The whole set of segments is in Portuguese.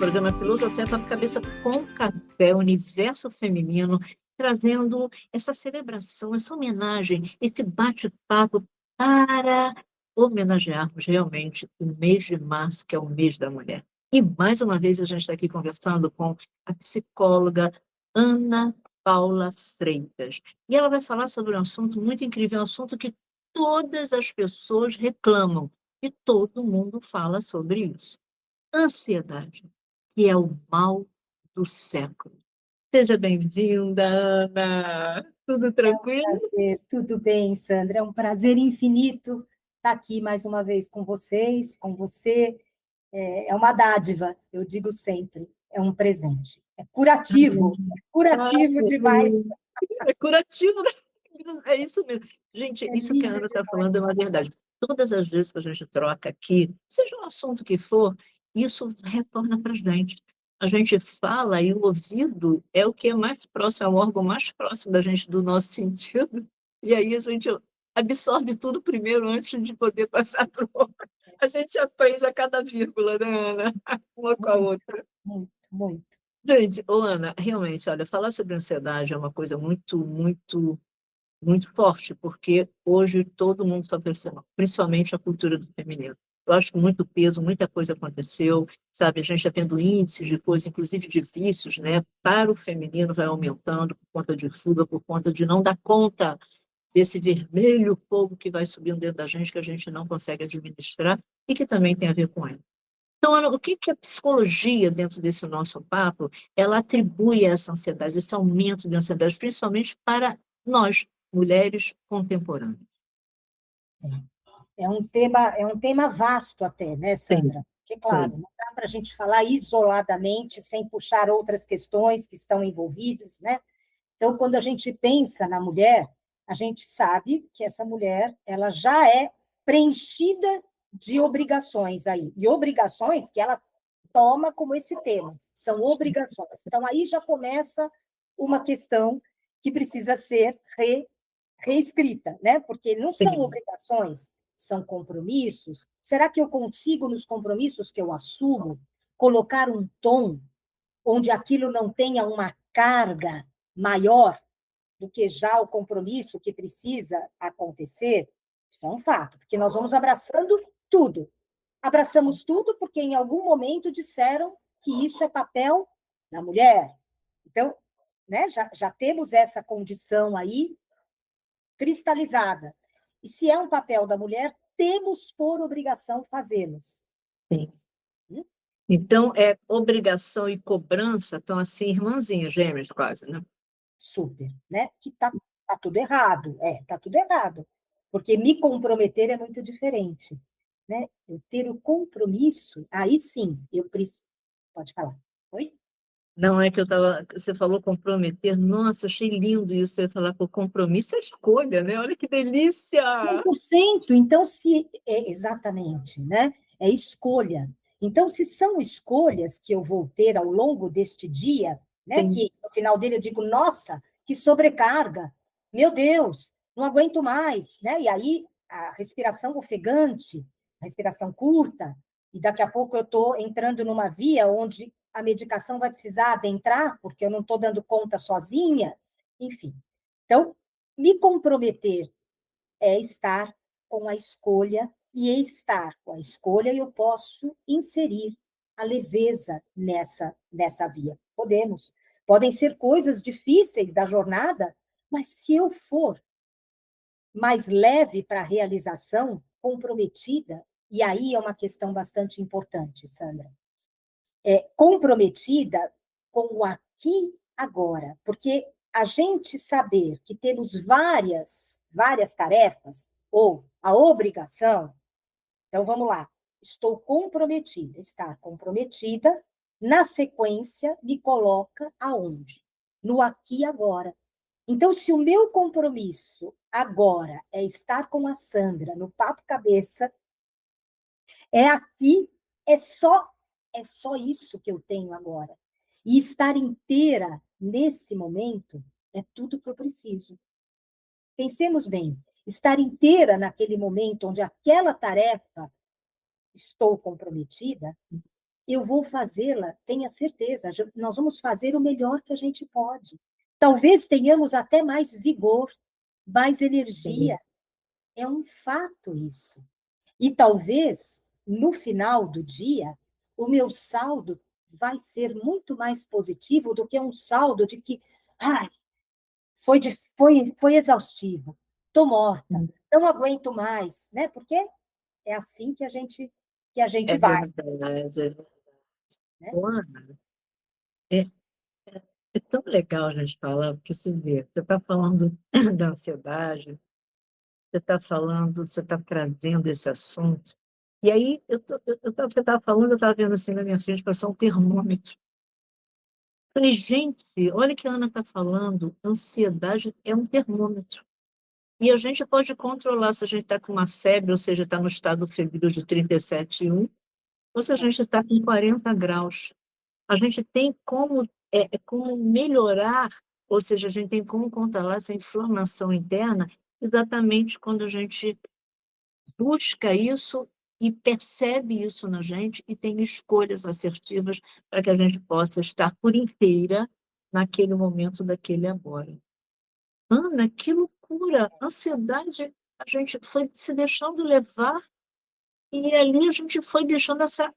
programa Filosofia para a Cabeça com Café, Universo Feminino, trazendo essa celebração, essa homenagem, esse bate-papo para homenagearmos realmente o mês de março, que é o mês da mulher. E mais uma vez a gente está aqui conversando com a psicóloga Ana Paula Freitas. E ela vai falar sobre um assunto muito incrível, um assunto que todas as pessoas reclamam, e todo mundo fala sobre isso. Ansiedade, que é o mal do século. Seja bem-vinda, Ana. Tudo tranquilo? Prazer, tudo bem, Sandra? É um prazer infinito estar aqui mais uma vez com vocês, com você. É uma dádiva, eu digo sempre, é um presente. É curativo demais. É curativo, né? É isso mesmo. Gente, É isso que a lindo Ana está falando é demais. uma verdade. Todas as vezes que a gente troca aqui, seja o assunto que for, isso retorna para a gente. A gente fala e o ouvido é o que é mais próximo, é o órgão mais próximo da gente, do nosso sentido. E aí a gente absorve tudo primeiro antes de poder passar para o outro. A gente aprende a cada vírgula, né, Ana? Uma com a Muito, outra. muito, muito. Gente, ô Ana, realmente, olha, falar sobre ansiedade é uma coisa muito forte, porque hoje todo mundo sofre ansiedade, principalmente a cultura do feminino. Eu acho que muito peso, muita coisa aconteceu, sabe? A gente está tendo índices de coisas, inclusive de vícios, né? Para o feminino vai aumentando por conta de fuga, por conta de não dar conta desse vermelho fogo que vai subindo dentro da gente, que a gente não consegue administrar e que também tem a ver com ela. Então, Ana, o que que a psicologia, dentro desse nosso papo, ela atribui a essa ansiedade, esse aumento de ansiedade, principalmente para nós, mulheres contemporâneas? É um tema vasto até, né, Sim, Sandra? Porque, claro, sim, não dá para a gente falar isoladamente, sem puxar outras questões que estão envolvidas, né? Então, quando a gente pensa na mulher, a gente sabe que essa mulher ela já é preenchida de obrigações aí, e obrigações que ela toma como esse tema, são sim, obrigações. Então, aí já começa uma questão que precisa ser reescrita, né? Porque não são sim, obrigações, são compromissos. Será que eu consigo, nos compromissos que eu assumo, colocar um tom onde aquilo não tenha uma carga maior do que já o compromisso que precisa acontecer? Isso é um fato, porque nós vamos abraçando tudo. Abraçamos tudo porque em algum momento disseram que isso é papel da mulher. Então, né, já temos essa condição aí cristalizada. E se é um papel da mulher, temos por obrigação fazê-los. sim. Então, é obrigação e cobrança estão assim, irmãzinhas, gêmeas quase, né? Super, né? Que tá tudo errado, tá tudo errado. Porque me comprometer é muito diferente, né? Eu ter o compromisso, aí sim, eu preciso. Pode falar. Oi? Não é que eu estava. Você falou comprometer. Nossa, achei lindo isso. Você falar por compromisso é escolha, né? Olha que delícia! 100%. Então, se é exatamente, né? É escolha. Então, se são escolhas que eu vou ter ao longo deste dia, né? Sim, Que no final dele eu digo, nossa, que sobrecarga! Meu Deus, não aguento mais, né? E aí a respiração ofegante, a respiração curta, e daqui a pouco eu estou entrando numa via onde a medicação vai precisar adentrar, porque eu não estou dando conta sozinha, enfim. Então, me comprometer é estar com a escolha, e estar com a escolha eu posso inserir a leveza nessa via. Podemos. Podem ser coisas difíceis da jornada, mas se eu for mais leve para a realização, comprometida, e aí é uma questão bastante importante, Sandra, comprometida com o aqui agora, porque a gente saber que temos várias tarefas ou a obrigação, então vamos lá, estou comprometida, estar comprometida, na sequência me coloca aonde? No aqui e agora. Então, se o meu compromisso agora é estar com a Sandra no papo cabeça, é aqui, é só isso que eu tenho agora. E estar inteira nesse momento é tudo que eu preciso. Pensemos bem, estar inteira naquele momento onde aquela tarefa estou comprometida, eu vou fazê-la, tenha certeza, nós vamos fazer o melhor que a gente pode. Talvez tenhamos até mais vigor, mais energia. É um fato isso. E talvez, no final do dia, o meu saldo vai ser muito mais positivo do que um saldo de que, ai, foi exaustivo, estou morta, não aguento mais, né? Porque é assim que a gente É vai, verdade. né? Ô, Ana, é, é tão legal a gente falar, porque se vê, você está falando da ansiedade, você está trazendo esse assunto. E aí, você estava falando, eu estava vendo assim na minha frente, passar um termômetro. Falei, gente, olha o que a Ana está falando, ansiedade é um termômetro. E a gente pode controlar se a gente está com uma febre, ou seja, está no estado febril de 37,1, ou se a gente está com 40 graus. A gente tem como, como melhorar, ou seja, a gente tem como controlar essa inflamação interna exatamente quando a gente busca isso e percebe isso na gente e tem escolhas assertivas para que a gente possa estar por inteira naquele momento daquele agora. Ana, que loucura! Ansiedade, a gente foi se deixando levar e ali a gente foi deixando essa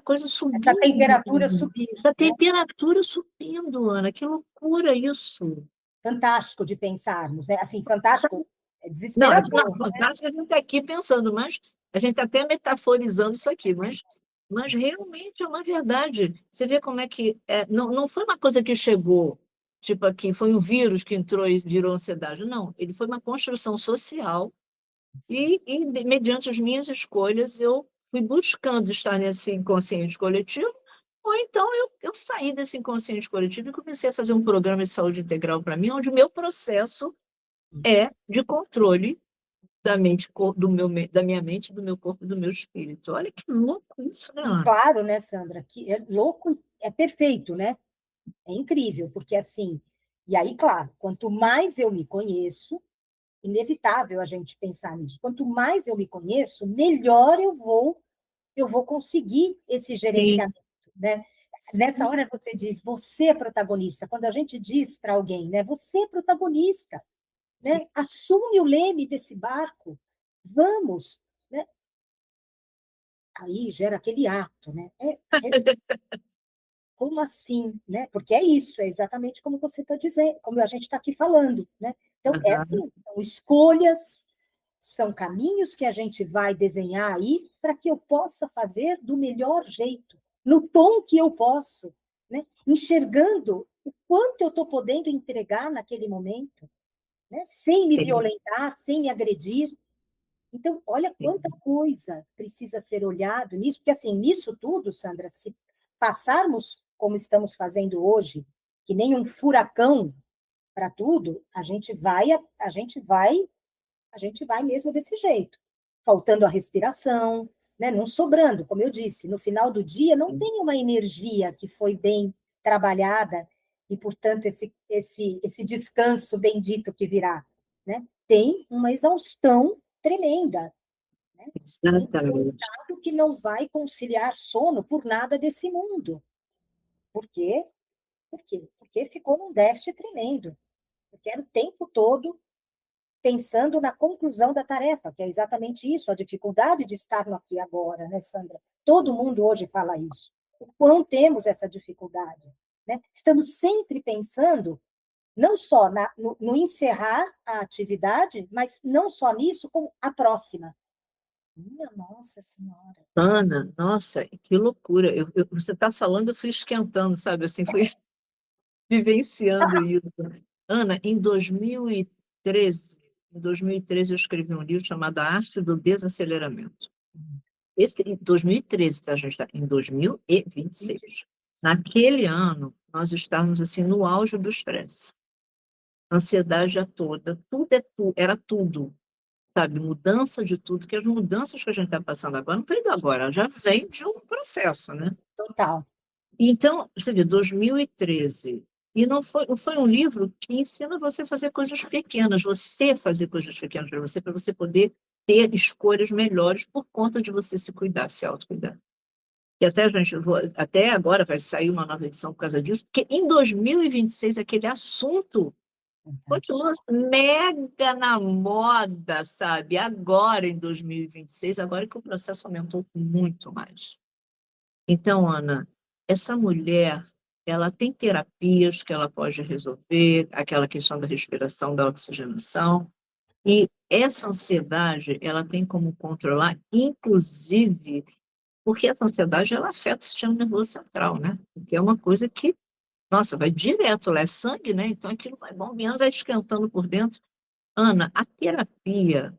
coisa Essa subindo, temperatura subir, a né? temperatura subindo, Ana, que loucura isso! Fantástico de pensarmos, né? Assim, fantástico, é Não, desesperador, né? fantástico a gente está aqui pensando, mas a gente está até metaforizando isso aqui, mas realmente é uma verdade. Você vê como é que não foi uma coisa que chegou, tipo aqui, foi um vírus que entrou e virou ansiedade. Não, ele foi uma construção social mediante as minhas escolhas, eu fui buscando estar nesse inconsciente coletivo, ou então eu saí desse inconsciente coletivo e comecei a fazer um programa de saúde integral para mim, onde o meu processo é de controle da mente, da minha mente, do meu corpo e do meu espírito. Olha que louco isso, né, E Ana? claro, né, Sandra, que é louco, é perfeito, né? É incrível, porque assim, e aí, claro, quanto mais eu me conheço, inevitável a gente pensar nisso. Quanto mais eu me conheço, melhor eu vou conseguir esse Sim, gerenciamento, né? Nessa sim, hora você diz, você é protagonista. Quando a gente diz para alguém, né, você é protagonista, né? Assume o leme desse barco. Vamos, né? Aí gera aquele ato, né? Como assim, né? Porque é isso, é exatamente como você está dizendo, como a gente está aqui falando, né? Então, é aham, assim, são escolhas, são caminhos que a gente vai desenhar aí para que eu possa fazer do melhor jeito, no tom que eu posso, né? Enxergando o quanto eu estou podendo entregar naquele momento, né? Sem me sim, violentar, sem me agredir. Então, olha quanta sim. coisa precisa ser olhado nisso, porque assim, nisso tudo, Sandra, se passarmos como estamos fazendo hoje, que nem um furacão para tudo, a gente vai mesmo desse jeito, faltando a respiração, né? Não sobrando, como eu disse, no final do dia não tem uma energia que foi bem trabalhada e, portanto, esse descanso bendito que virá, né? Tem uma exaustão tremenda, né? Um Exatamente. estado que não vai conciliar sono por nada desse mundo. Por quê? Por quê? Porque ficou num déficit tremendo. Porque era o tempo todo pensando na conclusão da tarefa, que é exatamente isso, a dificuldade de estar no aqui e agora, né, Sandra? Todo mundo hoje fala isso. O quão temos essa dificuldade, né? Estamos sempre pensando não só no encerrar a atividade, mas não só nisso, como a próxima. Minha Nossa Senhora. Ana, nossa, que loucura. Você está falando, eu fui esquentando, sabe? Assim, fui vivenciando isso. Ana, em 2013 eu escrevi um livro chamado A Arte do Desaceleramento. Esse, em 2013, tá? A gente está em 2026. Naquele ano, nós estávamos assim no auge do estresse. Ansiedade a toda, tudo era tudo, sabe? Mudança de tudo, que as mudanças que a gente está passando agora, não foi de agora, já vem de um processo, né? Total. Então, você vê, 2013. E não foi um livro que ensina você a fazer coisas pequenas, você fazer coisas pequenas para você poder ter escolhas melhores por conta de você se cuidar, se autocuidar. E até, gente, até agora vai sair uma nova edição por causa disso, porque em 2026 aquele assunto continua mega na moda, sabe? Agora, em 2026, agora que o processo aumentou muito mais. Então, Ana, essa mulher, ela tem terapias que ela pode resolver, aquela questão da respiração, da oxigenação, e essa ansiedade, ela tem como controlar, inclusive, porque essa ansiedade, ela afeta o sistema nervoso central, né? Porque é uma coisa que, nossa, vai direto lá, é sangue, né? Então aquilo vai bombeando, vai esquentando por dentro. Ana, a terapia,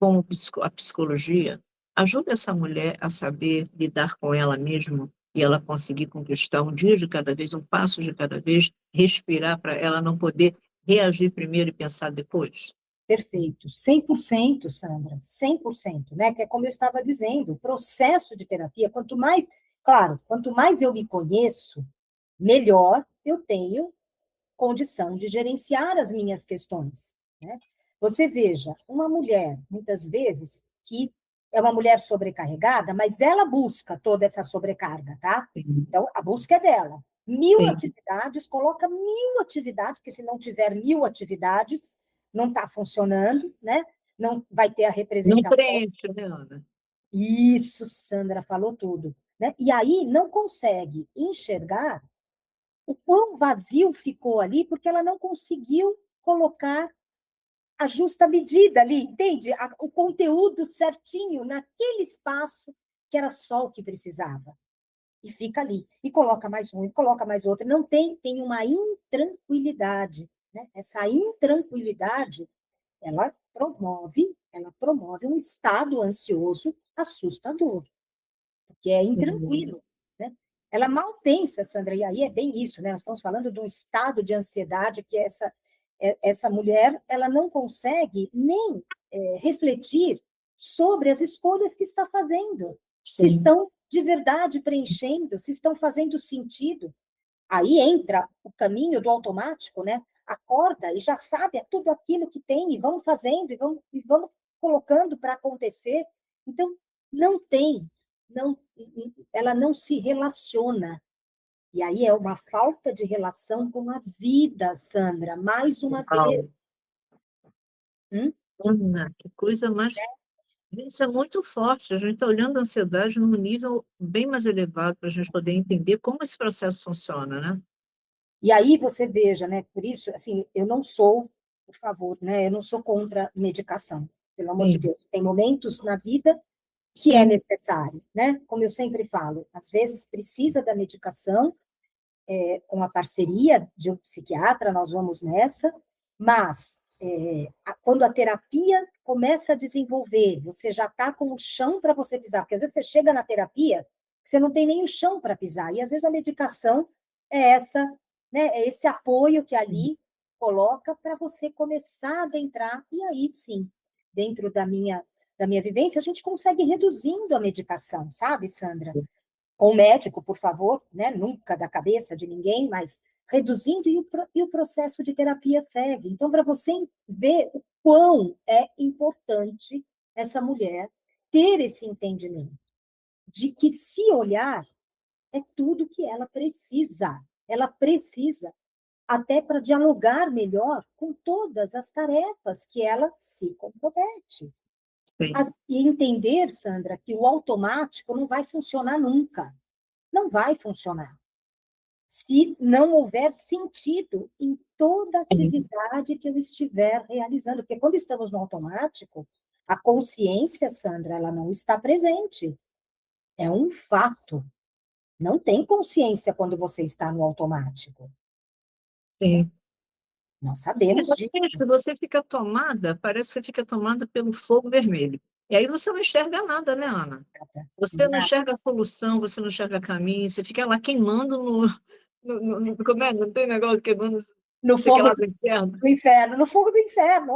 como a psicologia, ajuda essa mulher a saber lidar com ela mesma e ela conseguir conquistar um dia de cada vez, um passo de cada vez, respirar para ela não poder reagir primeiro e pensar depois. Perfeito, 100%, Sandra, 100%, né? Que é como eu estava dizendo, o processo de terapia, quanto mais, claro, quanto mais eu me conheço, melhor eu tenho condição de gerenciar as minhas questões, né? Você veja, uma mulher, muitas vezes, que é uma mulher sobrecarregada, mas ela busca toda essa sobrecarga, tá? Sim. Então, a busca é dela. 1000 Sim. atividades, coloca 1000 atividades, porque se não tiver 1000 atividades, não está funcionando, né? Não vai ter a Não representação. preenche, né, Ana? Isso, Sandra falou tudo, né? E aí não consegue enxergar o quão vazio ficou ali, porque ela não conseguiu colocar a justa medida ali, entende? O conteúdo certinho naquele espaço que era só o que precisava. E fica ali. E coloca mais um, e coloca mais outro. Não tem uma intranquilidade, né? Essa intranquilidade, ela promove um estado ansioso assustador, porque é Sim. intranquilo, né? Ela mal pensa, Sandra, e aí é bem isso, né? Nós estamos falando de um estado de ansiedade que essa mulher, ela não consegue nem refletir sobre as escolhas que está fazendo, se Sim. estão de verdade preenchendo, se estão fazendo sentido. Aí entra o caminho do automático, né? Acorda e já sabe tudo aquilo que tem, e vamos fazendo, e vamos colocando para acontecer. Então, não tem, não, ela não se relaciona. E aí é uma falta de relação com a vida, Sandra, mais uma vez. Uau. Hum? Ana, que coisa mais. Isso é muito forte. A gente está olhando a ansiedade num nível bem mais elevado para a gente poder entender como esse processo funciona, né? E aí você veja, né? Por isso, assim, eu não sou, por favor, né? Eu não sou contra medicação, pelo amor de Sim, Deus. Tem momentos na vida que é sim, necessário, né? Como eu sempre falo, às vezes precisa da medicação, com a parceria de um psiquiatra, nós vamos nessa, mas quando a terapia começa a desenvolver, você já está com o chão para você pisar, porque às vezes você chega na terapia, você não tem nem o chão para pisar, e às vezes a medicação é essa, né, é esse apoio que ali coloca para você começar a adentrar, e aí sim, dentro da minha vivência, a gente consegue ir reduzindo a medicação, sabe, Sandra? Com o médico, por favor, né? Nunca da cabeça de ninguém, mas reduzindo e o processo de terapia segue. Então, para você ver o quão é importante essa mulher ter esse entendimento de que se olhar é tudo que ela precisa. Ela precisa até para dialogar melhor com todas as tarefas que ela se compromete. sim. E entender, Sandra, que o automático não vai funcionar nunca. Não vai funcionar se não houver sentido em toda atividade que eu estiver realizando. Porque quando estamos no automático, a consciência, Sandra, ela não está presente. É um fato. Não tem consciência quando você está no automático. Sim. Nós sabemos disso. Exatamente, você fica tomada, parece que você fica tomada pelo fogo vermelho. E aí você não enxerga nada, né, Ana? Você não enxerga a solução, você não enxerga caminho, você fica lá queimando como é? Não tem negócio queimando, No você quer fogo lá do inferno, do inferno, no fogo do inferno.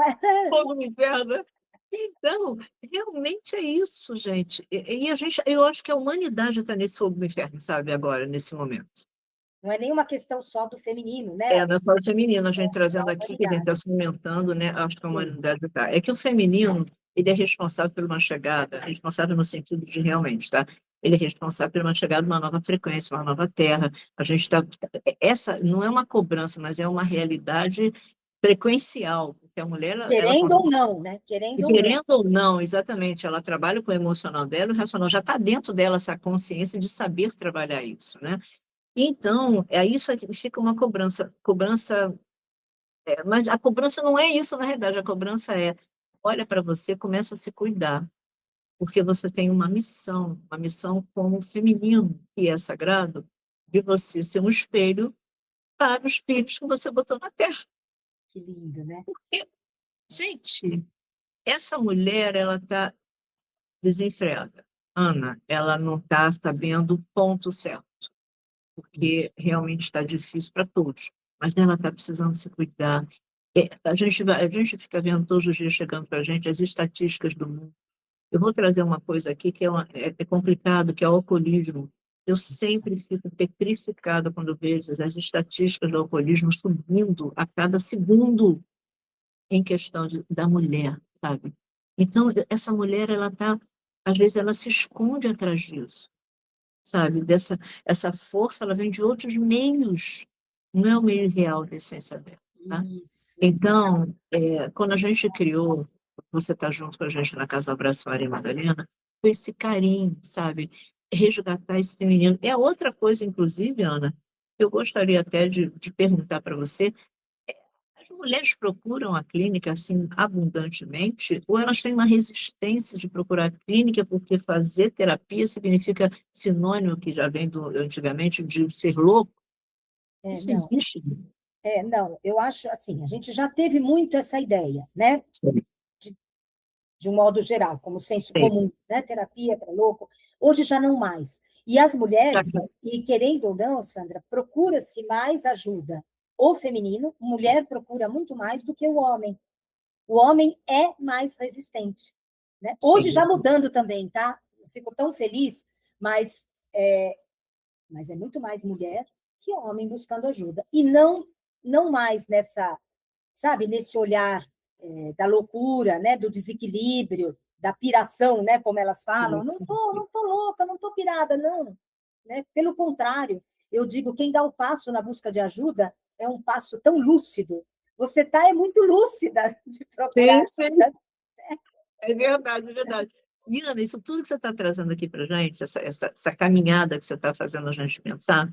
fogo no inferno. Então, realmente é isso, gente. E a gente, eu acho que a humanidade está nesse fogo do inferno, sabe, agora, nesse momento. Não é nenhuma questão só do feminino, né? Não é só o feminino, a gente É a trazendo aqui, que a gente está humanidade. cimentando, né? Acho que a Sim. humanidade está. É que o feminino, ele é responsável por uma chegada, responsável no sentido de realmente, tá? ele é responsável por uma chegada de uma nova frequência, uma nova terra. A gente está... Essa não é uma cobrança, mas é uma realidade frequencial, porque a mulher, ela Querendo ou não, né? e Querendo ou não. querendo ou não, exatamente, ela trabalha com o emocional dela, o racional já está dentro dela essa consciência de saber trabalhar isso, né? Então, é isso que fica uma cobrança, mas a cobrança não é isso, na realidade, a cobrança é, olha para você, começa a se cuidar, porque você tem uma missão como feminino, que é sagrado, de você ser um espelho para os filhos que você botou na Terra. Que lindo, né? Porque, gente, essa mulher, ela está desenfreada. Ana, ela não está sabendo o ponto certo, porque realmente está difícil para todos, mas ela está precisando se cuidar. A gente fica vendo todos os dias chegando para a gente as estatísticas do mundo. Eu vou trazer uma coisa aqui que é complicado, que é o alcoolismo. Eu sempre fico petrificada quando vejo as estatísticas do alcoolismo subindo a cada segundo em questão da mulher, sabe? Então, essa mulher, ela tá, às vezes, ela se esconde atrás disso, sabe? Essa força, ela vem de outros meios, não é o meio real da essência dela, tá? Isso, exato. Então, quando a gente criou, você está junto com a gente na Casa Abraço Maria Madalena, foi esse carinho, sabe? Resgatar esse feminino. É outra coisa, inclusive, Ana, eu gostaria até de perguntar para você, as mulheres procuram a clínica assim abundantemente ou elas têm uma resistência de procurar a clínica porque fazer terapia significa sinônimo que já vem do antigamente de ser louco? É, Isso não, existe? não, eu acho assim, a gente já teve muito essa ideia, né? Sim. De, de um modo geral, como senso Sim. comum, né? Terapia para louco. Hoje já não mais. E as mulheres, e querendo ou não, Sandra, procura-se mais ajuda. O feminino, mulher procura muito mais do que o homem. O homem é mais resistente, né? Hoje Sim. já mudando também, tá? Eu fico tão feliz, mas é muito mais mulher que homem buscando ajuda. E não mais nessa, sabe, nesse olhar da loucura, né, do desequilíbrio, da piração, né, como elas falam. Não tô louca, não tô pirada, não. Né? Pelo contrário, eu digo, quem dá o passo na busca de ajuda é um passo tão lúcido. Você é muito lúcida de procurar Sim, sim. ajuda. É verdade, é verdade. E, Ana, isso tudo que você está trazendo aqui para a gente, essa caminhada que você está fazendo a gente pensar,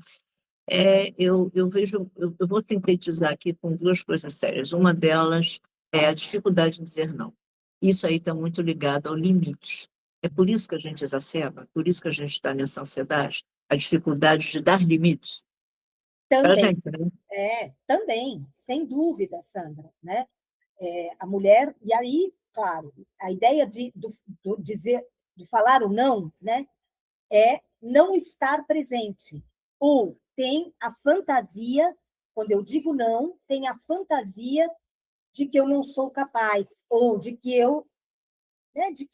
eu vejo, eu vou sintetizar aqui com duas coisas sérias. Uma delas é a dificuldade de dizer não. Isso aí está muito ligado ao limite. É por isso que a gente exacerba, por isso que a gente está nessa ansiedade, a dificuldade de dar limites para a Também, gente, né? também, sem dúvida, Sandra, né? A mulher, e aí, claro, a ideia do dizer, de falar o não, né, é não estar presente. Ou tem a fantasia, quando eu digo não, tem a fantasia de que eu não sou capaz, ou de que eu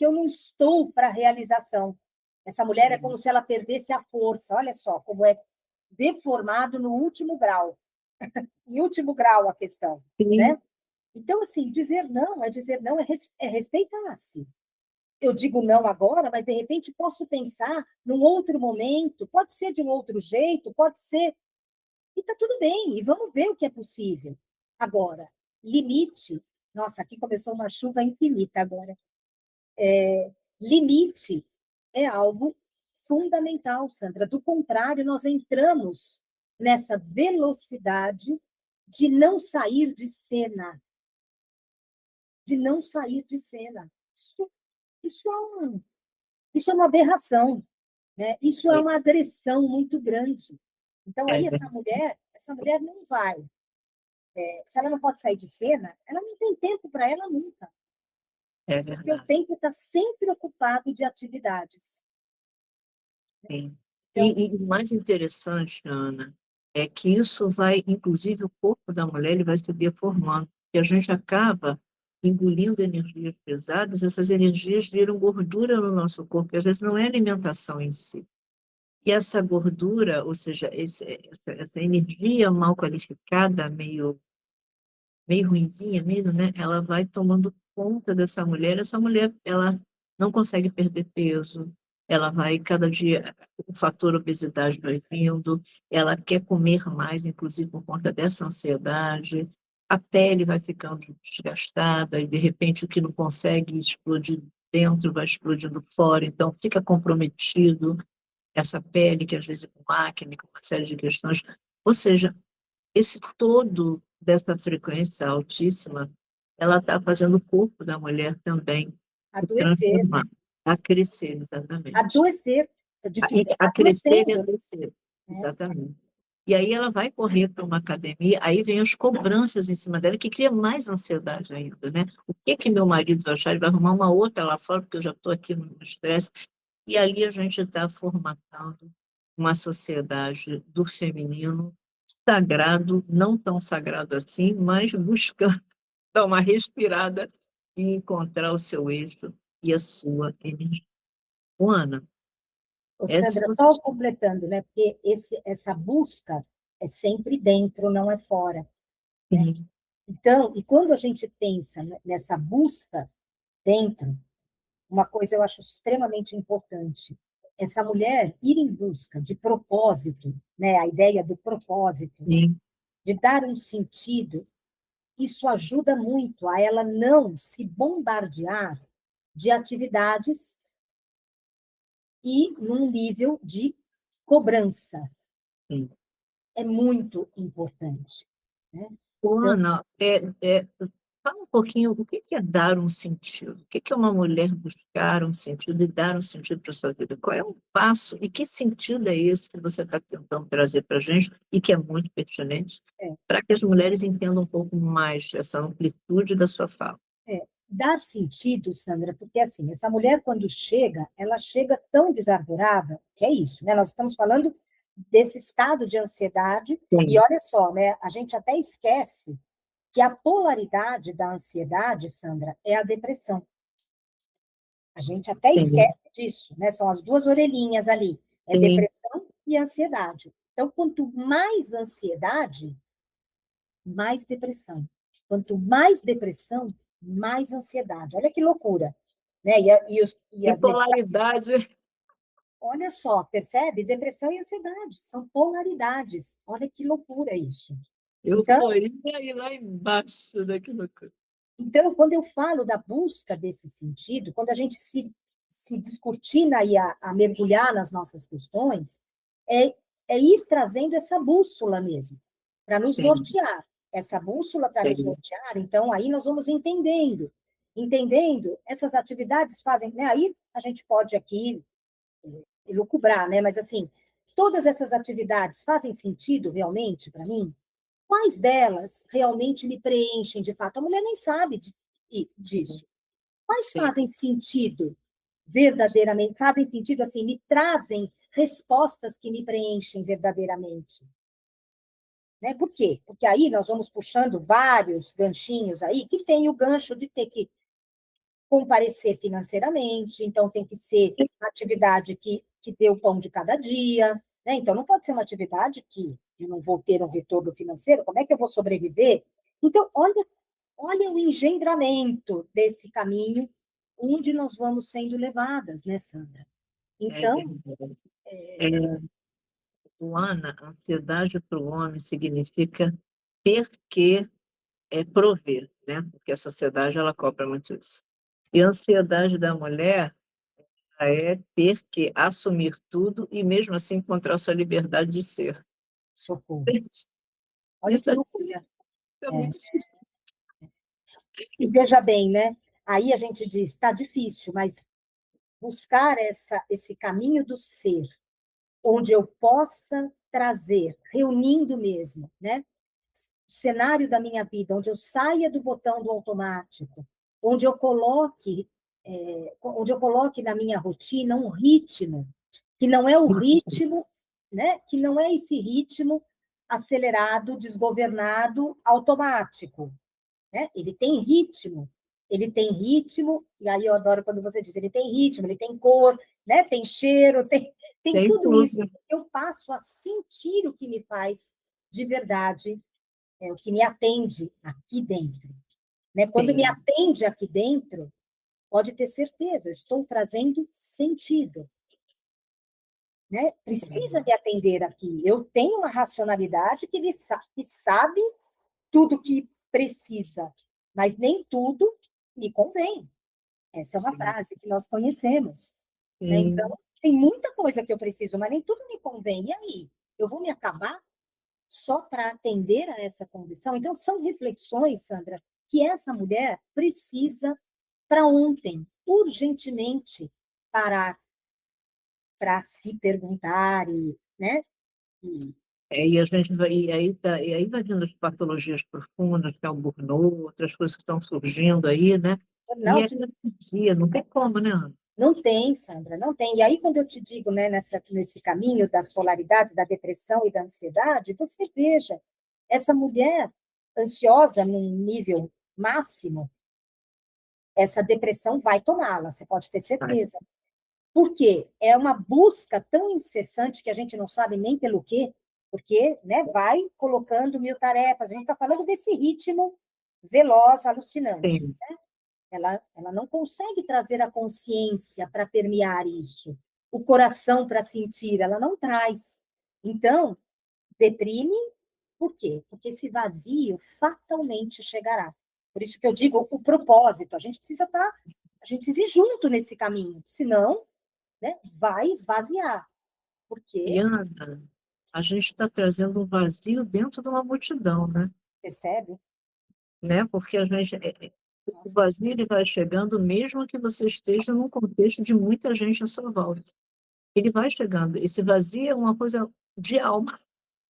não estou para a realização. Essa mulher é como se ela perdesse a força. Olha só como é deformado no último grau. Em último grau a questão, Sim, né? Então, assim, dizer não é respeitar-se. Eu digo não agora, mas de repente posso pensar num outro momento, pode ser de um outro jeito, pode ser. E está tudo bem, e vamos ver o que é possível. Agora, limite. Nossa, aqui começou uma chuva infinita agora. Limite é algo fundamental, Sandra. Do contrário, nós entramos nessa velocidade de não sair de cena, de não sair de cena. Isso, isso é uma aberração, né? Isso é é, uma agressão muito grande. Então, é, aí essa mulher não vai. Se ela não pode sair de cena, ela não tem tempo para ela nunca, é porque o verdade. tempo está sempre ocupado de atividades. Sim. Então, E o mais interessante, Ana, é que isso vai, inclusive o corpo da mulher, ele vai se deformando, e a gente acaba engolindo energias pesadas, essas energias viram gordura no nosso corpo, que às vezes não é alimentação em si. E essa gordura, ou seja, essa energia mal qualificada, meio ruinzinha mesmo, né? Ela vai tomando conta dessa mulher, ela não consegue perder peso, ela vai cada dia, o fator obesidade vai vindo, ela quer comer mais, inclusive por conta dessa ansiedade, a pele vai ficando desgastada e, de repente, o que não consegue explodir dentro vai explodindo fora, então fica comprometido essa pele, que às vezes é com acne, com uma série de questões. Ou seja, esse todo dessa frequência altíssima, ela está fazendo o corpo da mulher também se Adoecer, transformar, a crescer, exatamente. adoecer, A crescer e adoecendo, adoecer, né? exatamente. E aí ela vai correr para uma academia, aí vem as cobranças em cima dela, que cria mais ansiedade ainda, né? O que que meu marido vai achar? Ele vai arrumar uma outra lá fora, porque eu já estou aqui no estresse. E ali a gente está formatando uma sociedade do feminino sagrado, não tão sagrado assim, mas buscando dar uma respirada e encontrar o seu eixo e a sua energia. Ana, Ô, essa Sandra, só completando, né? Porque essa busca é sempre dentro, não é fora, né? sim, Então, e quando a gente pensa nessa busca dentro, uma coisa eu acho extremamente importante. Essa mulher ir em busca de propósito, né? A ideia do propósito, sim, de dar um sentido, isso ajuda muito a ela não se bombardear de atividades e num nível de cobrança. sim. É muito importante, né? Ô, Então, Ana, fala um pouquinho o que que é dar um sentido? O que que é uma mulher buscar um sentido e dar um sentido para a sua vida? Qual é o passo e que sentido é esse que você está tentando trazer para a gente e que é muito pertinente é, para que as mulheres entendam um pouco mais essa amplitude da sua fala? dar sentido, Sandra, porque assim, essa mulher quando chega, ela chega tão desarvorada, que é isso, né? Nós estamos falando desse estado de ansiedade, e Sim, olha só, né? A gente até esquece que a polaridade da ansiedade, Sandra, é a depressão. A gente até sim, esquece disso, né? São as duas orelhinhas ali, é sim. depressão e ansiedade. Então, quanto mais ansiedade, mais depressão. Quanto mais depressão, mais ansiedade. Olha que loucura, né? E as Bipolaridade. olha só, percebe? Depressão e ansiedade são polaridades. Olha que loucura isso. Então, Euforia e lá embaixo daquilo. então, quando eu falo da busca desse sentido, quando a gente se descortina e a mergulhar nas nossas questões, é, é ir trazendo essa bússola mesmo, para nos Sim, nortear. Essa bússola para nos sim, nortear, então aí nós vamos entendendo. Entendendo, essas atividades fazem, né? Aí a gente pode aqui elucubrar, né? Mas assim, todas essas atividades fazem sentido realmente para mim? Quais delas realmente me preenchem de fato? A mulher nem sabe disso. Quais sim. fazem sentido verdadeiramente? Fazem sentido assim, me trazem respostas que me preenchem verdadeiramente. Né? Por quê? Porque aí nós vamos puxando vários ganchinhos aí, que tem o gancho de ter que comparecer financeiramente, então tem que ser uma atividade que dê o pão de cada dia, né? Então não pode ser uma atividade que eu não vou ter um retorno financeiro, como é que eu vou sobreviver? Então, olha o engendramento desse caminho onde nós vamos sendo levadas, né, Sandra? É Então, verdade. É, Luana, ansiedade para o homem significa ter que prover, né? Porque a sociedade ela cobra muito isso. E a ansiedade da mulher é ter que assumir tudo e mesmo assim encontrar sua liberdade de ser. socorro. Olha Isso que é loucura. difícil, é É. muito difícil. E veja bem, né? Aí a gente diz, está difícil, mas buscar esse caminho do ser, onde eu possa trazer, reunindo mesmo, né? O cenário da minha vida, onde eu saia do botão do automático, onde onde eu coloque na minha rotina um ritmo que não é o ritmo, né? Que não é esse ritmo acelerado, desgovernado, automático, né? Ele tem ritmo, e aí eu adoro quando você diz, ele tem ritmo, ele tem cor, né? Tem cheiro, tem Tem tudo isso. tudo. Eu passo a sentir o que me faz de verdade, o que me atende aqui dentro. Né? Quando me Sim, atende aqui dentro, pode ter certeza, eu estou trazendo sentido. né? Precisa me atender aqui. Eu tenho uma racionalidade que sabe tudo que precisa, mas nem tudo me convém. Essa é uma Sim, frase que nós conhecemos, né? sim. Então, tem muita coisa que eu preciso, mas nem tudo me convém. E aí? Eu vou me acabar só para atender a essa condição? Então, são reflexões, Sandra, que essa mulher precisa, para ontem, urgentemente, parar para se perguntar, né? E, E a gente vai, e aí vai vindo as patologias profundas, que é o burnout, outras coisas que estão surgindo aí, né? E não, é cada dia, não tem como, né, Ana? não tem, Sandra, não tem. E aí, quando eu te digo, né, nesse caminho das polaridades, da depressão e da ansiedade, você veja, essa mulher ansiosa num nível máximo, essa depressão vai tomá-la, você pode ter Ai, certeza. Por quê? É uma busca tão incessante que a gente não sabe nem pelo quê, porque, né, vai colocando mil tarefas. A gente está falando desse ritmo veloz, alucinante. tem. Ela não consegue trazer a consciência para permear isso, o coração para sentir, ela não traz. Então, deprime, por quê? Porque esse vazio fatalmente chegará. Por isso que eu digo o propósito, a gente precisa ir junto nesse caminho, senão, né, vai esvaziar, E, porque, Ana, a gente está trazendo um vazio dentro de uma multidão, né? percebe? Né? Porque a gente, o Nossa, vazio ele vai chegando mesmo que você esteja num contexto de muita gente à sua volta. Ele vai chegando. Esse vazio é uma coisa de alma,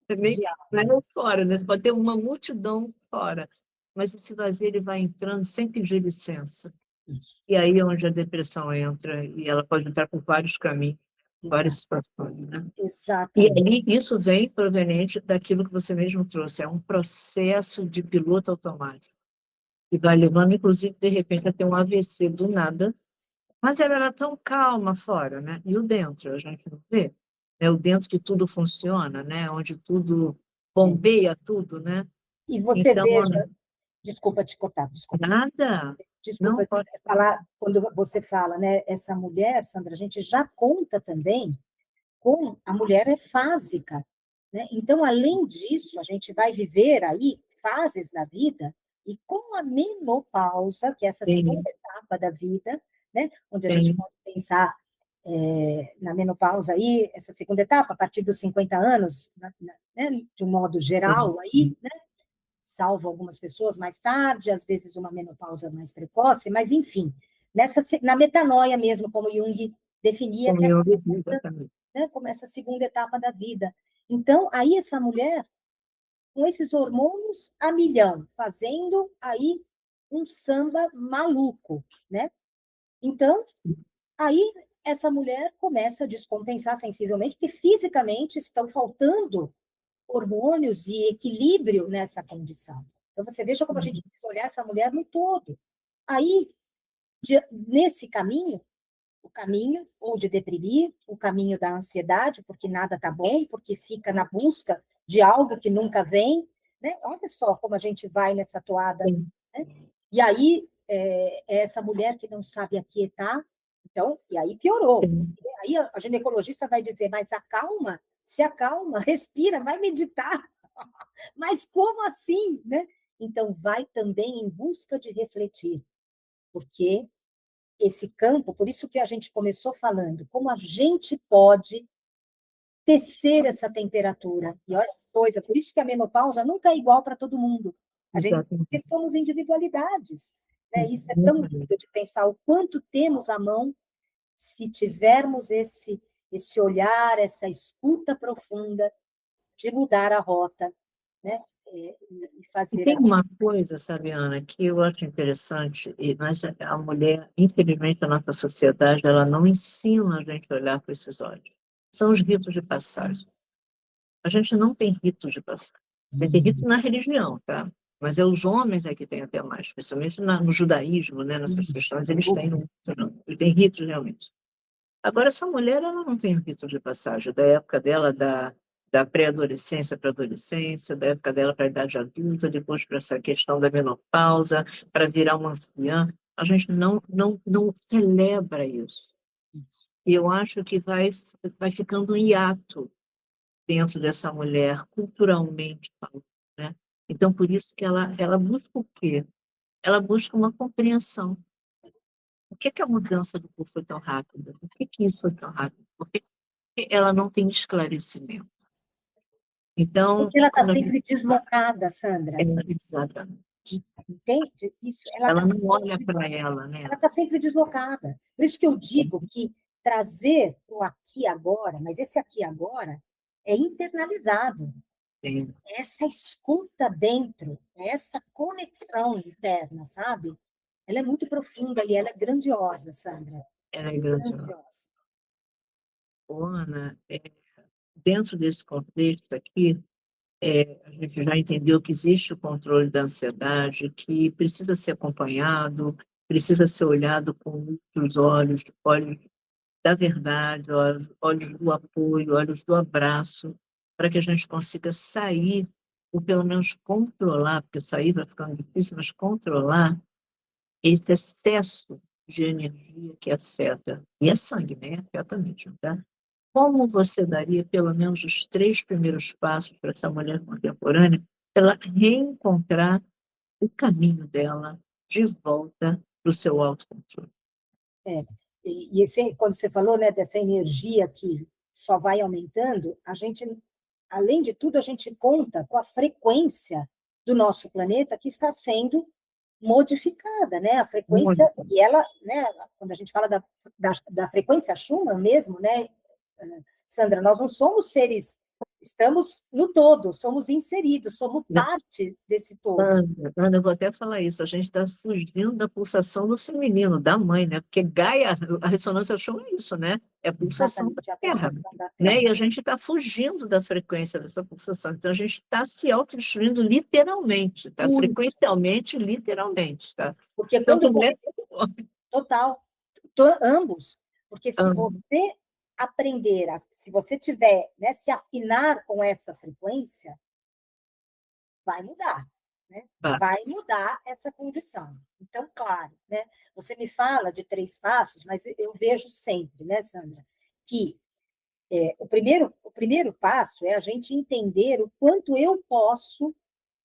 também dia, não é fora, né? Você pode ter uma multidão fora, mas esse vazio ele vai entrando sem pedir licença. isso, E aí é onde a depressão entra, e ela pode entrar por vários caminhos, várias situações, né? E exatamente, aí isso vem proveniente daquilo que você mesmo trouxe, é um processo de piloto automático, que vai levando, inclusive, de repente, a ter um AVC do nada, mas ela era tão calma fora, né? E o dentro, a gente não vê, né? O dentro que tudo funciona, né? Onde tudo é. bombeia tudo, né? E você Então, veja, desculpa te cortar, desculpa. nada, não Desculpa pode falar, quando você fala, né, essa mulher, Sandra, a gente já conta também com a mulher é fásica, né? Então, além disso, a gente vai viver aí fases na vida e com a menopausa, que é essa segunda ter, etapa da vida, né, onde a gente tem, pode pensar na menopausa aí, essa segunda etapa, a partir dos 50 anos, né, de um modo tem, geral aí, né, salvo algumas pessoas mais tarde, às vezes uma menopausa mais precoce, mas enfim, na metanoia mesmo, como Jung definia que como essa eu vivi também. né, como essa segunda etapa da vida. Então, aí essa mulher, com esses hormônios a milhão, fazendo aí um samba maluco, né? Então, aí essa mulher começa a descompensar sensivelmente, porque fisicamente estão faltando hormônios e equilíbrio nessa condição. Então, você veja como a gente precisa olhar essa mulher no todo. Aí, nesse caminho, o caminho ou de deprimir, o caminho da ansiedade, porque nada está bom, porque fica na busca de algo que nunca vem, né? Olha só como a gente vai nessa toada, Tem, né? E aí é essa mulher que não sabe aquietar, então, e aí piorou. tem, Aí a ginecologista vai dizer, mas acalma, se acalma, respira, vai meditar. Mas como assim, né? Então vai também em busca de refletir, porque esse campo, por isso que a gente começou falando, como a gente pode tecer essa temperatura. E olha que coisa, por isso que a menopausa nunca é igual para todo mundo. Porque exatamente. somos individualidades. Né? Isso é tão lindo de pensar o quanto temos à mão se tivermos esse olhar, essa escuta profunda de mudar a rota, né? E E fazer tem uma coisa, sabe, Ana, que eu acho interessante, mas a mulher, infelizmente, a nossa sociedade, ela não ensina a gente a olhar com esses olhos. São os ritos de passagem. A gente não tem ritos de passagem. Tem rito na religião, tá? Mas é os homens é que têm até mais, especialmente no judaísmo, né, nessas questões, eles têm, e tem ritos realmente. Agora, essa mulher, ela não tem um rito de passagem, da época dela, da pré-adolescência para a adolescência, da época dela para a idade adulta, depois para essa questão da menopausa, para virar uma anciã. A gente não celebra isso. E eu acho que vai ficando um hiato dentro dessa mulher, culturalmente falando, né. Então por isso que ela busca o quê? Ela busca uma compreensão. Por que que a mudança do corpo foi tão rápida? Por que que isso foi tão rápido? Por que que ela não tem esclarecimento? Então, Porque ela está quando a gente sempre deslocada, Sandra. exatamente. Entende? Isso, Ela não olha para ela, né. ela está sempre deslocada. Por isso que eu digo que trazer o aqui e agora, mas esse aqui e agora é internalizado. Tem Essa escuta dentro, essa conexão interna, sabe? Ela é muito profunda e ela é grandiosa, Sandra. ela é grandiosa. Grandiosa. Ô Ana, dentro desse contexto aqui, a gente já entendeu que existe o controle da ansiedade, que precisa ser acompanhado, precisa ser olhado com outros olhos, olhos da verdade, olhos do apoio, olhos do abraço, para que a gente consiga sair, ou pelo menos controlar, porque sair vai ficando difícil, mas controlar esse excesso de energia que afeta, e é sangue, né, afeta mesmo, tá. Como você daria pelo menos os 3 primeiros passos para essa mulher contemporânea, pra ela reencontrar o caminho dela de volta para o seu autocontrole? É. Quando você falou, né, dessa energia que só vai aumentando, a gente, além de tudo, a gente conta com a frequência do nosso planeta que está sendo modificada, né? A frequência, Muito. e ela, né, quando a gente fala da frequência Schumann mesmo, né, Sandra, nós não somos seres, estamos no todo, somos inseridos, somos parte desse todo. Ana, eu vou até falar isso, a gente está fugindo da pulsação do feminino, da mãe, né, porque Gaia, a ressonância Schumann é isso, né, é a pulsação da Exatamente, a Terra, pulsação da né, Terra. e a gente está fugindo da frequência dessa pulsação, então a gente está se autodestruindo literalmente, tá, Muito. frequencialmente, literalmente, tá, Porque quando tanto mulher você, quanto homem. total, ambos, porque se você aprender, se você tiver, né, se afinar com essa frequência, vai mudar, né? Tá, Vai mudar essa condição. Então, claro, né? Você me fala de 3 passos, mas eu vejo sempre, né, Sandra, que o primeiro passo é a gente entender o quanto eu posso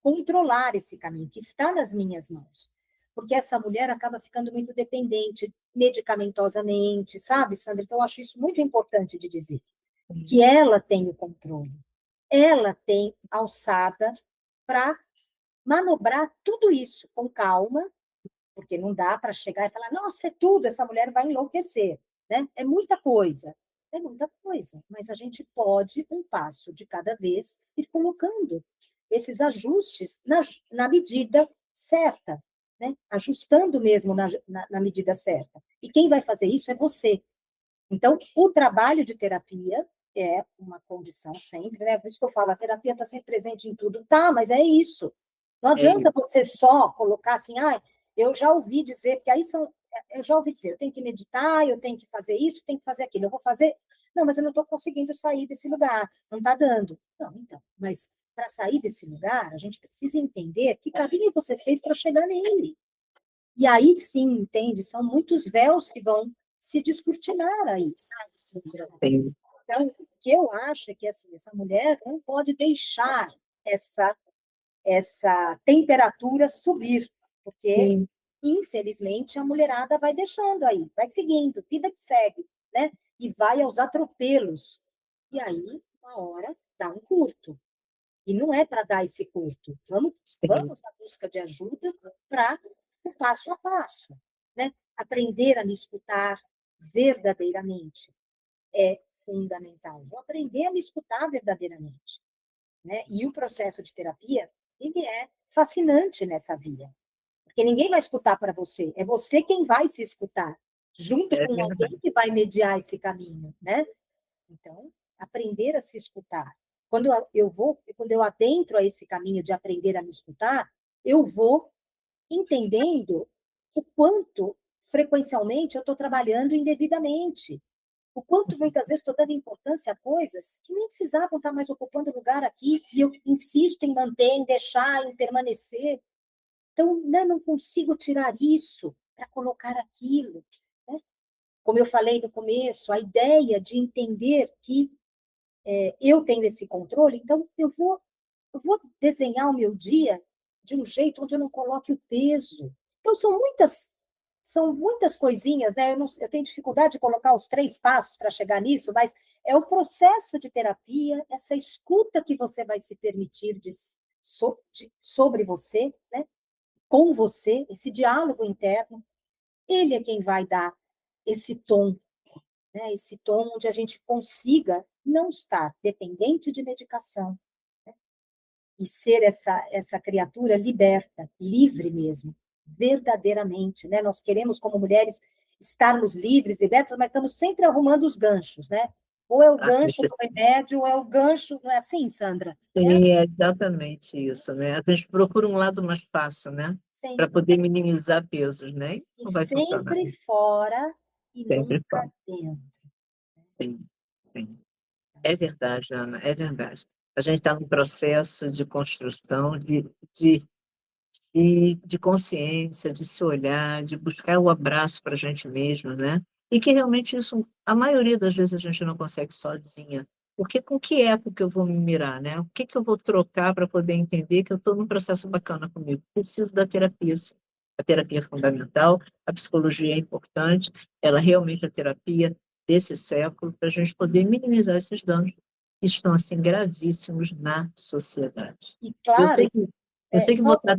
controlar esse caminho, que está nas minhas mãos. Porque essa mulher acaba ficando muito dependente medicamentosamente, sabe, Sandra? Então, eu acho isso muito importante de dizer, que ela tem o controle, ela tem alçada para manobrar tudo isso com calma, porque não dá para chegar e falar, nossa, é tudo, essa mulher vai enlouquecer, né? É muita coisa, mas a gente pode, um passo de cada vez, ir colocando esses ajustes na medida certa, né? Ajustando mesmo na medida certa. E quem vai fazer isso é você. Então, o trabalho de terapia é uma condição sempre, né? Por isso que eu falo, a terapia está sempre presente em tudo. Tá, mas é isso. Não é adianta isso. você só colocar assim, ah, eu já ouvi dizer, porque aí eu já ouvi dizer, eu tenho que meditar, eu tenho que fazer isso, tenho que fazer aquilo, eu vou fazer. Não, mas eu não estou conseguindo sair desse lugar, não está dando. Não, então, mas para sair desse lugar, a gente precisa entender que caminho você fez para chegar nele. E aí sim, entende? São muitos véus que vão se descortinar aí, sabe, Sandra? Sim, Então, o que eu acho é que assim, essa mulher não pode deixar essa temperatura subir, porque, sim, infelizmente, a mulherada vai deixando aí, vai seguindo, vida que segue, né? E vai aos atropelos. E aí, uma hora, dá um curto. E não é para dar esse curto. Vamos, sim, vamos à busca de ajuda para o passo a passo, né? Aprender a me escutar verdadeiramente é fundamental. Vou aprender a me escutar verdadeiramente, né? E o processo de terapia, ele é fascinante nessa via, porque ninguém vai escutar para você, é você quem vai se escutar, junto é com alguém verdade. que vai mediar esse caminho, né? Então, aprender a se escutar. Quando eu adentro a esse caminho de aprender a me escutar, eu vou entendendo o quanto frequencialmente eu estou trabalhando indevidamente, o quanto muitas vezes estou dando importância a coisas que nem precisavam estar mais ocupando lugar aqui, e eu insisto em manter, em deixar, em permanecer. Então, né, não consigo tirar isso para colocar aquilo, né? como eu falei no começo, a ideia de entender que eu tenho esse controle, então eu vou desenhar o meu dia de um jeito onde eu não coloque o peso. Então, são muitas coisinhas, né? Eu tenho dificuldade de colocar os 3 passos para chegar nisso, mas é o processo de terapia, essa escuta que você vai se permitir sobre você, né? Com você, esse diálogo interno. Ele é quem vai dar esse tom, né? Esse tom onde a gente consiga não estar dependente de medicação, né? E ser essa criatura liberta, livre mesmo, verdadeiramente, né? Nós queremos, como mulheres, estarmos livres, libertas, mas estamos sempre arrumando os ganchos, né? Ou é o Ah, gancho do remédio, ou é o gancho, não é assim, Sandra? É assim, é exatamente isso, né? A gente procura um lado mais fácil, né? Para sempre. poder minimizar pesos, né? E E não vai funcionar. sempre fora e Sempre nunca fala. dentro. Sim, sim. É verdade, Ana, é verdade. A gente está num processo de construção de, de consciência, de se olhar, de buscar o abraço para a gente mesmo, né? E que realmente isso, a maioria das vezes a gente não consegue sozinha. Porque com que eco que eu vou me mirar, né? O que que eu vou trocar para poder entender que eu estou num processo bacana comigo? Preciso da terapia, sim. A terapia é fundamental, a psicologia é importante, ela realmente é a terapia desse século para a gente poder minimizar esses danos que estão, assim, gravíssimos na sociedade. E Eu claro, sei que eu sei que só botar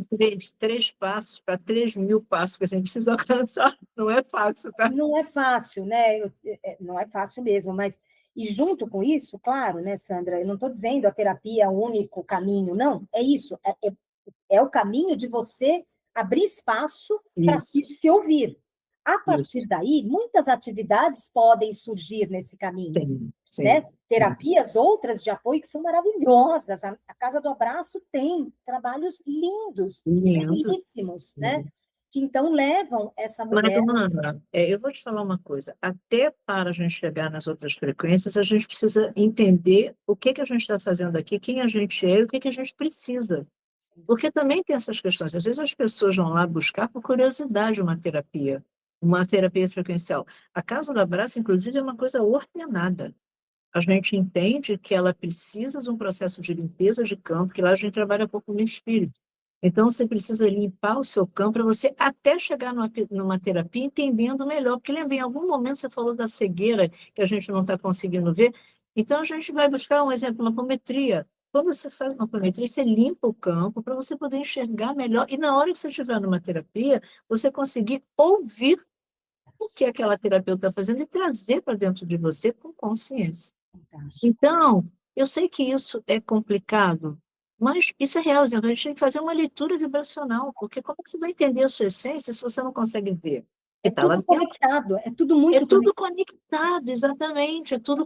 três passos para 3.000 passos que a gente precisa alcançar não é fácil, tá? não é fácil, né? Não é fácil mesmo, mas e junto com isso, claro, né, Sandra? Eu não estou dizendo a terapia é o único caminho, não. É isso. É o caminho de você abrir espaço para Isso, se ouvir. A partir isso. daí, muitas atividades podem surgir nesse caminho, Sim, né? sim, sim. Terapias outras de apoio que são maravilhosas. A Casa do Abraço tem trabalhos lindos, Lindo. belíssimos, né? Que então levam essa Mas, mulher. Ana, eu vou te falar uma coisa. Até para a gente chegar nas outras frequências, a gente precisa entender o que que a gente está fazendo aqui, quem a gente é e o que que a gente precisa. Porque também tem essas questões. Às vezes as pessoas vão lá buscar por curiosidade uma terapia frequencial. A Casa do Abraço, inclusive, é uma coisa ordenada. A gente entende que ela precisa de um processo de limpeza de campo, que lá a gente trabalha pouco no espírito. Então, você precisa limpar o seu campo para você até chegar numa terapia entendendo melhor. Porque lembra, em algum momento você falou da cegueira que a gente não está conseguindo ver. Então, a gente vai buscar um exemplo, uma apometria. Quando você faz uma apometria, você limpa o campo para você poder enxergar melhor. E na hora que você estiver numa terapia, você conseguir ouvir o que aquela terapeuta está fazendo e trazer para dentro de você com consciência. Fantástico. Então, eu sei que isso é complicado, mas isso é real, exemplo, a gente tem que fazer uma leitura vibracional, porque como é que você vai entender a sua essência se você não consegue ver? Que É está lá tudo dentro. conectado, é tudo É muito tudo conectado. conectado, exatamente. É tudo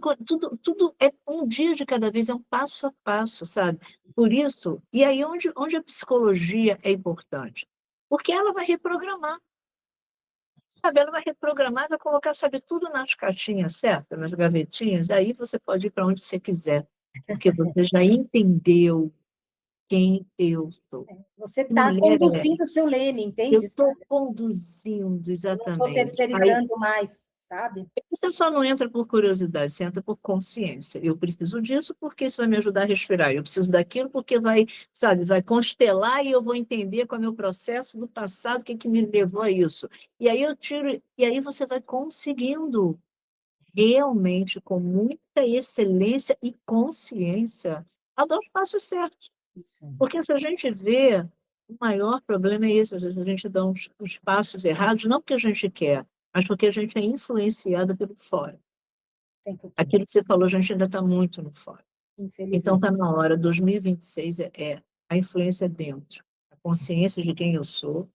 é um dia de cada vez, é um passo a passo, sabe? Por isso, e aí onde a psicologia é importante? Porque ela vai reprogramar, sabe? Ela vai reprogramar, vai colocar, sabe, tudo nas caixinhas certas, nas gavetinhas, aí você pode ir para onde você quiser, porque você já entendeu quem eu sou. Você Que está mulher é? conduzindo o seu leme, Eu entende, estou Sandra? conduzindo, Eu não estou exatamente. Aí terceirizando mais, sabe? você só não entra por curiosidade, você entra por consciência. Eu preciso disso porque isso vai me ajudar a respirar. Eu preciso daquilo porque vai, sabe, vai constelar e eu vou entender qual é o meu processo do passado, o que que me levou a isso. E aí eu tiro, e aí você vai conseguindo realmente, com muita excelência e consciência, a dar os passos certos. Isso aí. Porque se a gente vê, o maior problema é esse, às vezes a gente dá uns passos errados, não porque a gente quer, mas porque a gente é influenciada pelo fora. O tempo todo, Aquilo que você falou, a gente ainda está muito no fora. Então infelizmente. está na hora, 2026 é a influência dentro, a consciência de quem eu sou, o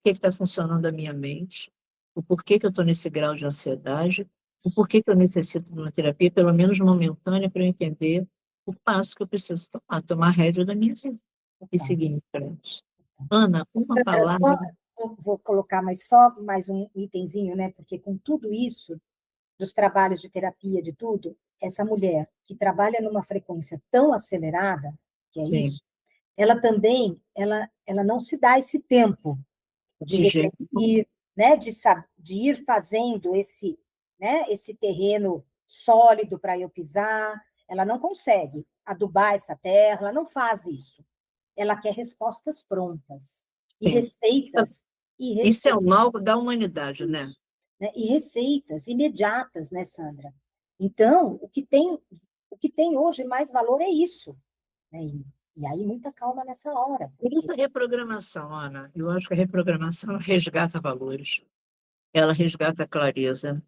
que está funcionando a minha mente, o porquê que eu estou nesse grau de ansiedade, o porquê que eu necessito de uma terapia, pelo menos momentânea, para eu entender o passo que eu preciso tomar a rédea da minha vida e Total. seguir em frente. Ana, uma Sandra, palavra. vou colocar só mais um itemzinho, né? Porque com tudo isso, dos trabalhos de terapia, de tudo, essa mulher que trabalha numa frequência tão acelerada, que é Sim, isso, ela também, ela não se dá esse tempo de de jeito. refletir, né? De ir fazendo né, esse terreno sólido para eu pisar, ela não consegue adubar essa terra, ela não faz isso. Ela quer respostas prontas e Sim. receitas e Isso é o receitas, mal da humanidade, né? né? E receitas imediatas, né, Sandra? Então, o que tem hoje mais valor é isso, né? E aí muita calma nessa hora, E porque essa reprogramação, Ana, eu acho que a reprogramação resgata valores, ela resgata clareza,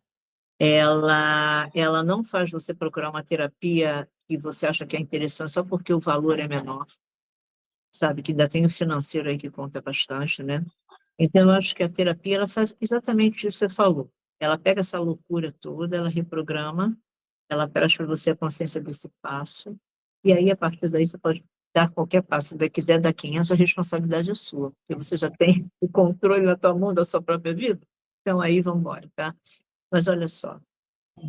ela não faz você procurar uma terapia que você acha que é interessante só porque o valor é menor, sabe? Que ainda tem o financeiro aí que conta bastante, né? Então, eu acho que a terapia, ela faz exatamente isso que você falou. Ela pega essa loucura toda, ela reprograma, ela traz para você a consciência desse passo, e aí, a partir daí, você pode dar qualquer passo. Se você quiser dar 500, a responsabilidade é sua, porque você já tem o controle na tua mão da sua própria vida. Então, aí, vamos embora, tá? Mas olha só,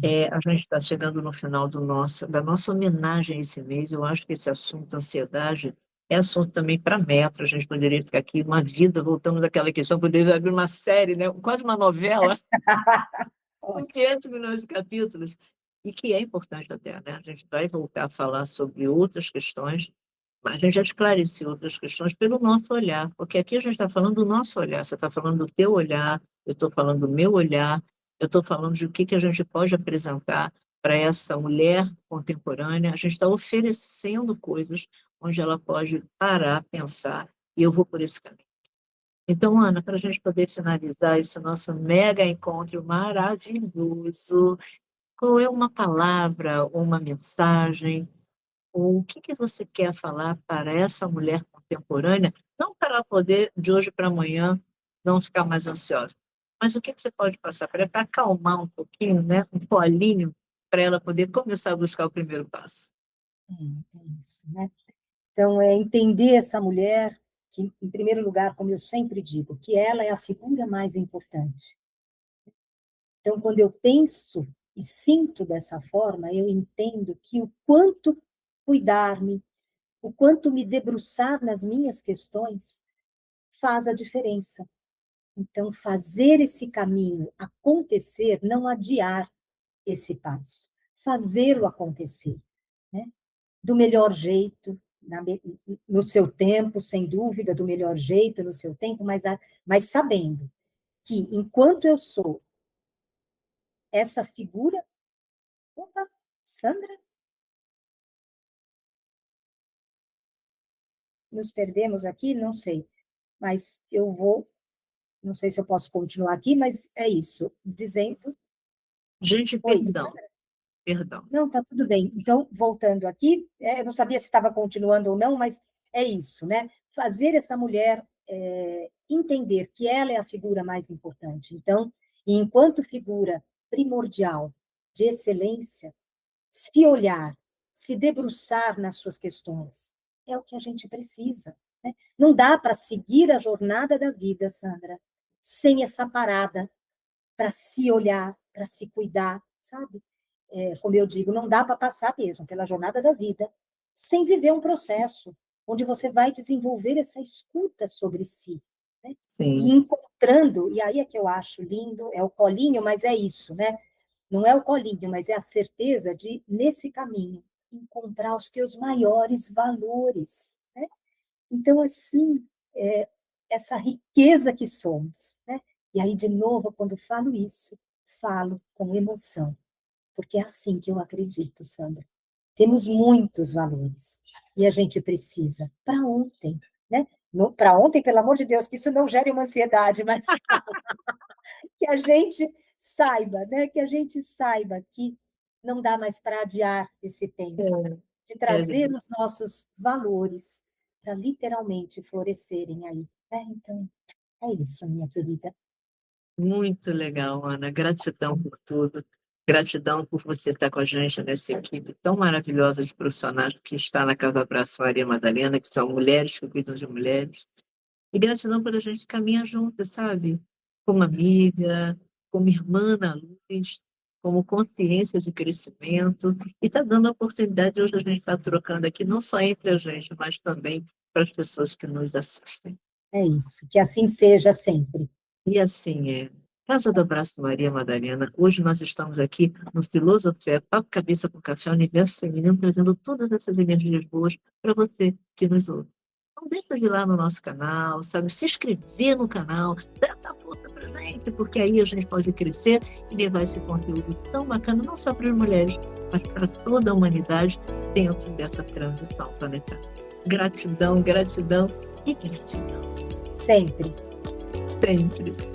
é isso. a gente está chegando no final da nossa homenagem esse mês. Eu acho que esse assunto, ansiedade, é assunto também para metro. A gente poderia ficar aqui uma vida, voltamos àquela questão, poderia abrir uma série, né? Quase uma novela, com Ótimo. 500 milhões de capítulos, e que é importante até, né? A gente vai voltar a falar sobre outras questões, mas a gente já esclareceu outras questões pelo nosso olhar, porque aqui a gente está falando do nosso olhar, você está falando do teu olhar, eu estou falando do meu olhar, eu estou falando de o que a gente pode apresentar para essa mulher contemporânea, a gente está oferecendo coisas onde ela pode parar, pensar, e eu vou por esse caminho. Então, Ana, para a gente poder finalizar esse nosso mega encontro maravilhoso, qual é uma palavra, ou uma mensagem, ou o que você quer falar para essa mulher contemporânea, não para ela poder, de hoje para amanhã, não ficar mais ansiosa, mas o que você pode passar para ela, para acalmar um pouquinho, né, um polinho, para ela poder começar a buscar o primeiro passo? É isso, né? Então, é entender essa mulher que, em primeiro lugar, como eu sempre digo, que ela é a figura mais importante. Então, quando eu penso e sinto dessa forma, eu entendo que o quanto cuidar-me, o quanto me debruçar nas minhas questões faz a diferença. Então, fazer esse caminho acontecer, não adiar esse passo, fazê-lo acontecer, né? Do melhor jeito, no seu tempo, sem dúvida, do melhor jeito, no seu tempo, mas sabendo que enquanto eu sou essa figura, opa, Sandra, nos perdemos aqui, não sei, mas eu vou, não sei se eu posso continuar aqui, mas é isso, dizendo, Gente, oi, perdão, perdão. não, tá tudo bem. Então, voltando aqui, eu não sabia se estava continuando ou não, mas é isso, né? Fazer essa mulher entender que ela é a figura mais importante. Então, e enquanto figura primordial de excelência, se olhar, se debruçar nas suas questões, é o que a gente precisa, né? Não dá para seguir a jornada da vida, Sandra, sem essa parada para se olhar, para se cuidar, sabe? Como eu digo, não dá para passar mesmo pela jornada da vida sem viver um processo onde você vai desenvolver essa escuta sobre si, né? E Sim. encontrando, e aí é que eu acho lindo, é o colinho, mas é isso, né? Não é o colinho, mas é a certeza de, nesse caminho, encontrar os teus maiores valores, né? Então, assim, essa riqueza que somos, né? E aí, de novo, quando falo isso, falo com emoção, porque é assim que eu acredito, Sandra. Temos muitos valores e a gente precisa para ontem, né? Para ontem, pelo amor de Deus, que isso não gere uma ansiedade, mas que a gente saiba, né? Que a gente saiba que não dá mais para adiar esse tempo, de É, trazer os nossos valores para literalmente florescerem aí, né? Então, é isso, minha querida. muito legal, Ana. Gratidão por tudo. Gratidão por você estar com a gente nessa equipe tão maravilhosa de profissionais que está na Casa Abraço Maria Madalena, que são mulheres que cuidam de mulheres. E gratidão por a gente caminhar junto, sabe? Como amiga, como irmã na luz, como consciência de crescimento. E está dando a oportunidade de hoje a gente estar trocando aqui, não só entre a gente, mas também para as pessoas que nos assistem. É isso. Que assim seja sempre. E assim é. Casa do Abraço Maria Madalena. Hoje nós estamos aqui no Filosofé, Papo Cabeça com Café, Universo Feminino, trazendo todas essas energias boas para você que nos ouve. Não deixa de ir lá no nosso canal, sabe? Se inscrever no canal, dá essa força pra gente, porque aí a gente pode crescer e levar esse conteúdo tão bacana, não só para as mulheres, mas para toda a humanidade dentro dessa transição planetária. Gratidão, gratidão e gratidão. Sempre. Sempre.